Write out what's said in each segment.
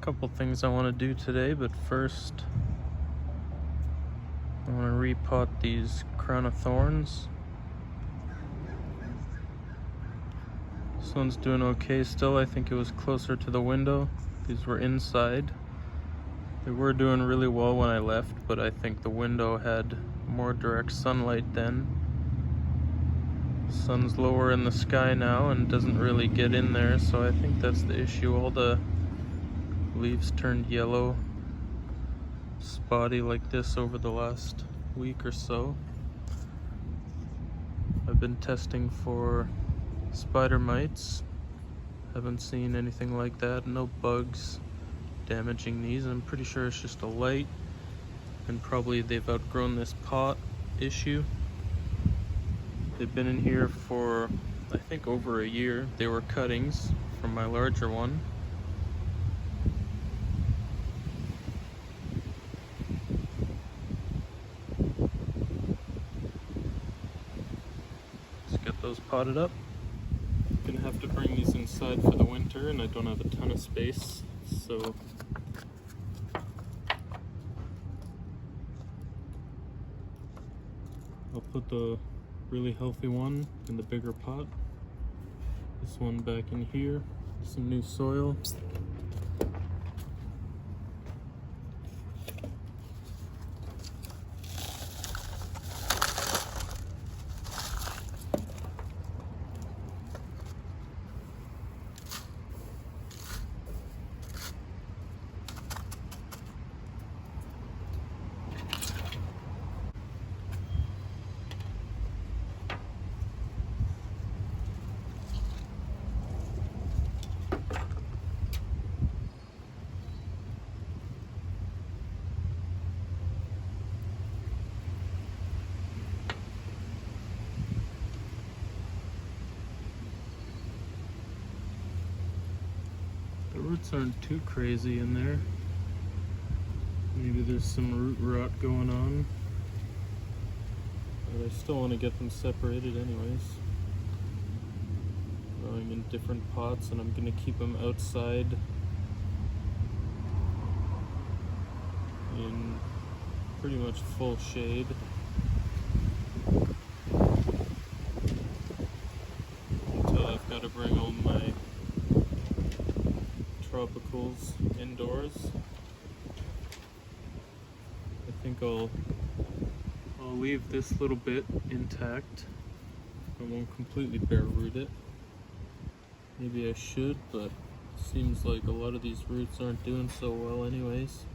Couple things I want to do today, but first I want to repot these Crown of Thorns. This one's doing okay still. I think it was closer to the window. These were inside. They were doing really well when I left, but I think the window had more direct sunlight then. The sun's lower in the sky now and doesn't really get in there, so I think that's the issue. All the leaves turned yellow, spotty like this over the last week or so. I've been testing for spider mites. Haven't seen anything like that. No bugs damaging these. I'm pretty sure it's just a light, and probably they've outgrown this pot issue. They've been in here for I think over a year. They were cuttings from my larger one. Let's get those potted up. I'm gonna have to bring these inside for the winter, and I don't have a ton of space, so I'll put the really healthy one in the bigger pot. This one back in here. Some new soil. The roots aren't too crazy in there. Maybe there's some root rot going on. But I still want to get them separated anyways. Growing in different pots, and I'm going to keep them outside in pretty much full shade. Until I've got to bring all my tropicals indoors. I think I'll leave this little bit intact. I won't completely bare root it. Maybe I should, but it seems like a lot of these roots aren't doing so well anyways.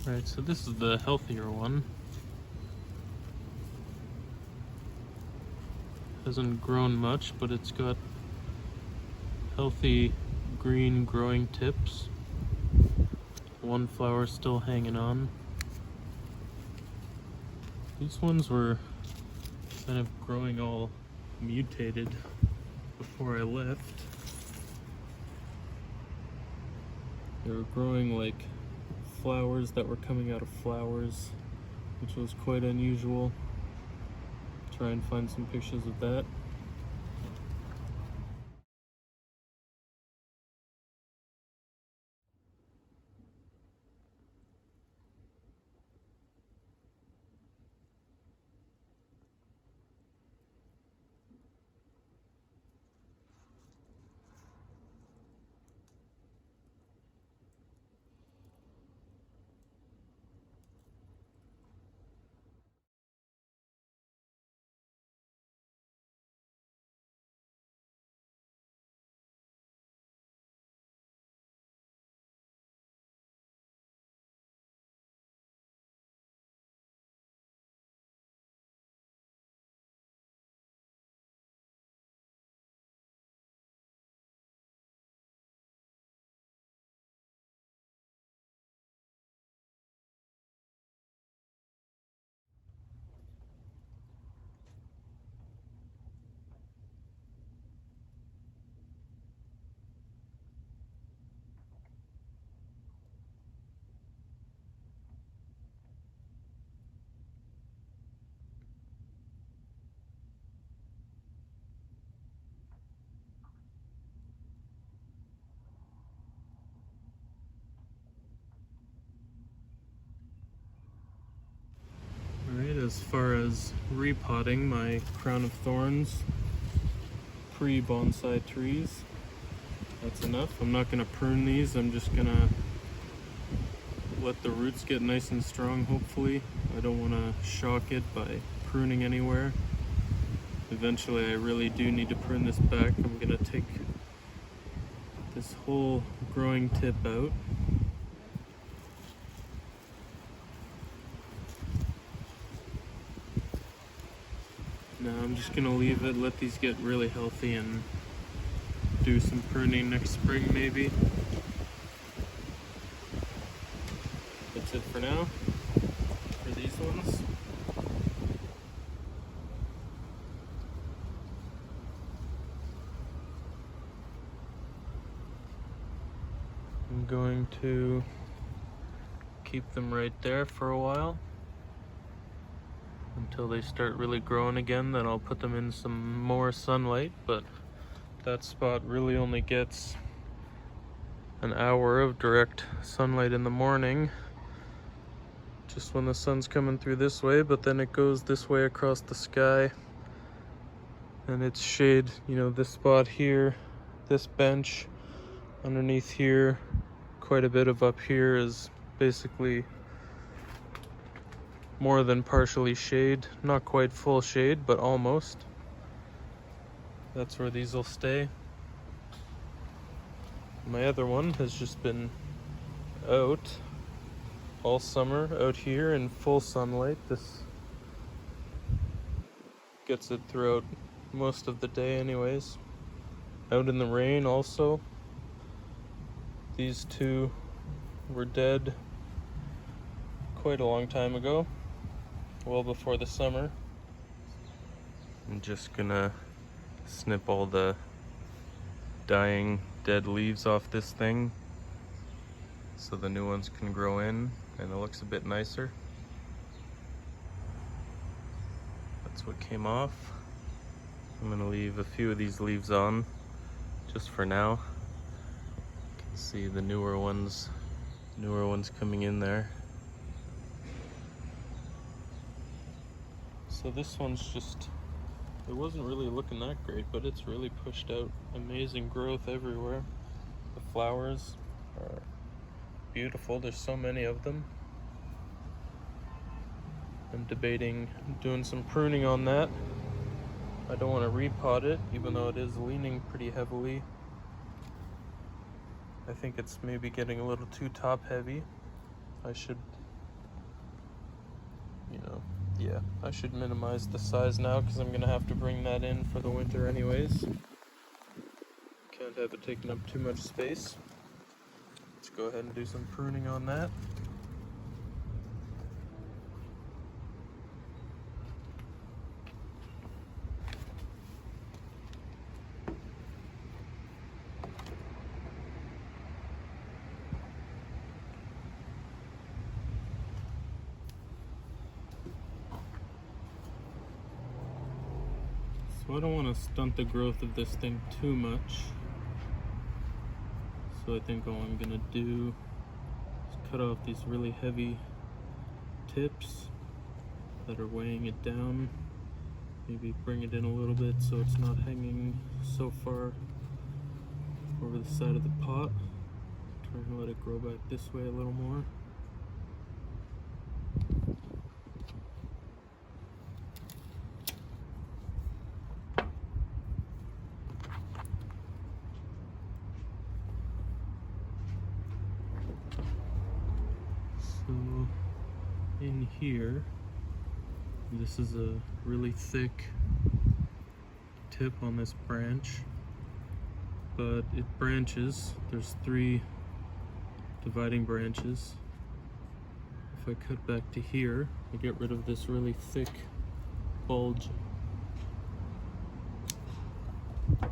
Right, so this is the healthier one. Hasn't grown much, but it's got healthy green growing tips. One flower still hanging on. These ones were kind of growing all mutated before I left. They were growing like flowers that were coming out of flowers, which was quite unusual. Try and find some pictures of that. Alright, as far as repotting my Crown of Thorns pre-bonsai trees, that's enough. I'm not going to prune these, I'm just going to let the roots get nice and strong, hopefully. I don't want to shock it by pruning anywhere. Eventually I really do need to prune this back. I'm going to take this whole growing tip out. Now I'm just gonna leave it, let these get really healthy, and do some pruning next spring maybe. That's it for now, for these ones. I'm going to keep them right there for a while until they start really growing again. Then I'll put them in some more sunlight, but that spot really only gets an hour of direct sunlight in the morning, just when the sun's coming through this way, but then it goes this way across the sky and it's shade. You know, this spot here, this bench underneath here, quite a bit of up here is basically more than partially shade. Not quite full shade, but almost. That's where these will stay. My other one has just been out all summer, out here in full sunlight. This gets it throughout most of the day anyways. Out in the rain also. These two were dead quite a long time ago, well before the summer. I'm just gonna snip all the dying dead leaves off this thing so the new ones can grow in and it looks a bit nicer. That's what came off. I'm gonna leave a few of these leaves on just for now. You can see the newer ones coming in there. So this one's just, it wasn't really looking that great, but it's really pushed out amazing growth everywhere. The flowers are beautiful. There's so many of them. I'm debating doing some pruning on that. I don't want to repot it, even though it is leaning pretty heavily. I think it's maybe getting a little too top heavy. I should, I should minimize the size now because I'm gonna have to bring that in for the winter anyways. Can't have it taking up too much space. Let's go ahead and do some pruning on that. So I don't want to stunt the growth of this thing too much. So I think all I'm gonna do is cut off these really heavy tips that are weighing it down. Maybe bring it in a little bit so it's not hanging so far over the side of the pot. Try and let it grow back this way a little more. So in here, this is a really thick tip on this branch, but it branches. There's 3 dividing branches. If I cut back to here, I get rid of this really thick bulge. You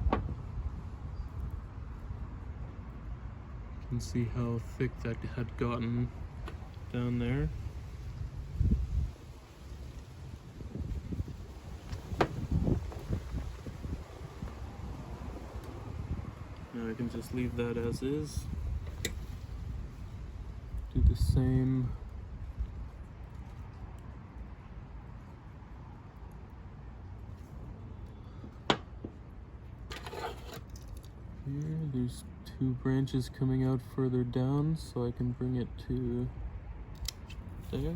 can see how thick that had gotten down there. Now I can just leave that as is. Do the same. Here, there's 2 branches coming out further down, so I can bring it to there.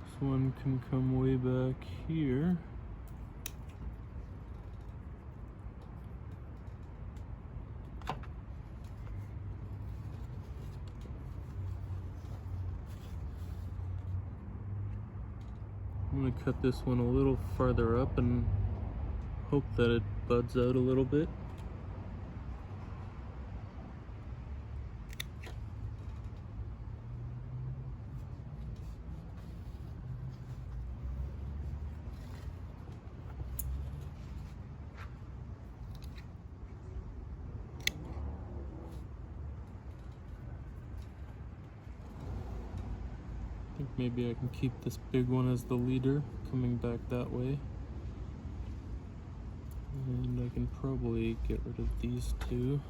This one can come way back here. I'm going to cut this one a little farther up and hope that it buds out a little bit. I think maybe I can keep this big one as the leader, coming back that way. And I can probably get rid of these 2.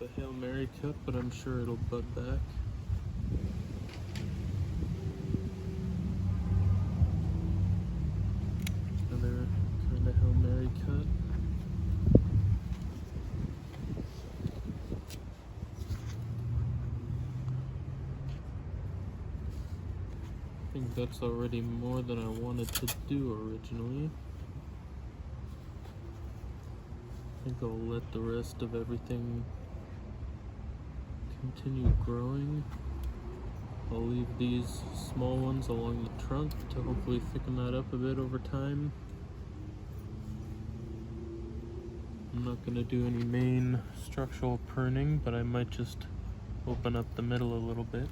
A Hail Mary cut, but I'm sure it'll bud back. Another kind of Hail Mary cut. I think that's already more than I wanted to do originally. I think I'll let the rest of everything continue growing. I'll leave these small ones along the trunk to hopefully thicken that up a bit over time. I'm not going to do any main structural pruning, but I might just open up the middle a little bit.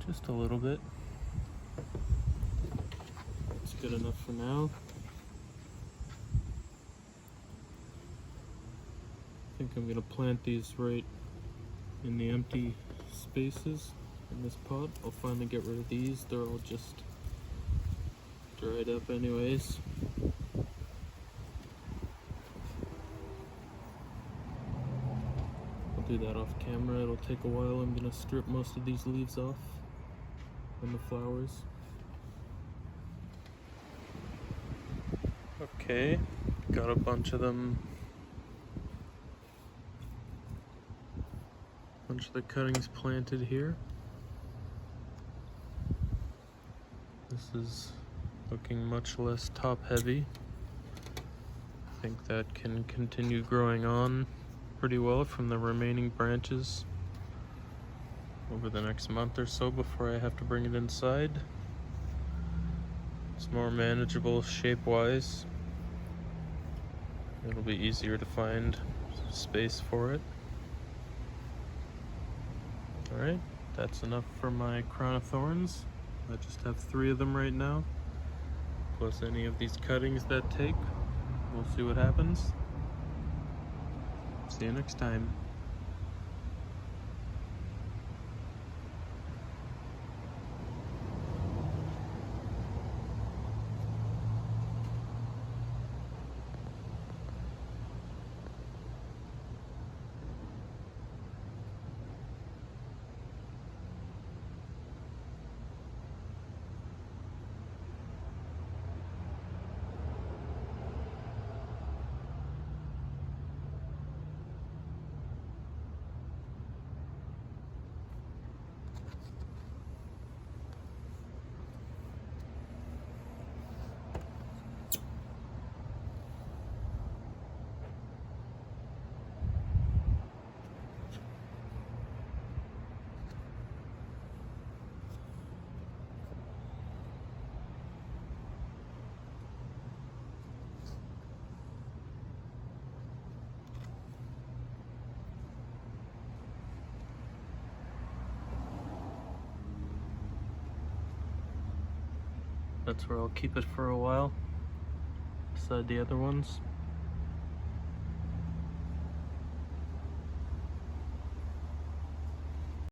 Just a little bit. It's good enough for now. I think I'm going to plant these right in the empty spaces. in this pot. I'll finally get rid of these. They're all just dried up anyways. I'll do that off camera. It'll take a while. I'm gonna strip most of these leaves off and the flowers. Okay, got a bunch of them. Bunch of the cuttings planted here. This is looking much less top heavy. I think that can continue growing on pretty well from the remaining branches over the next month or so before I have to bring it inside. It's more manageable shape-wise. It'll be easier to find space for it. Alright, that's enough for my Crown of Thorns. I just have 3 of them right now, plus any of these cuttings that take. We'll see what happens. See you next time. That's where I'll keep it for a while, beside the other ones.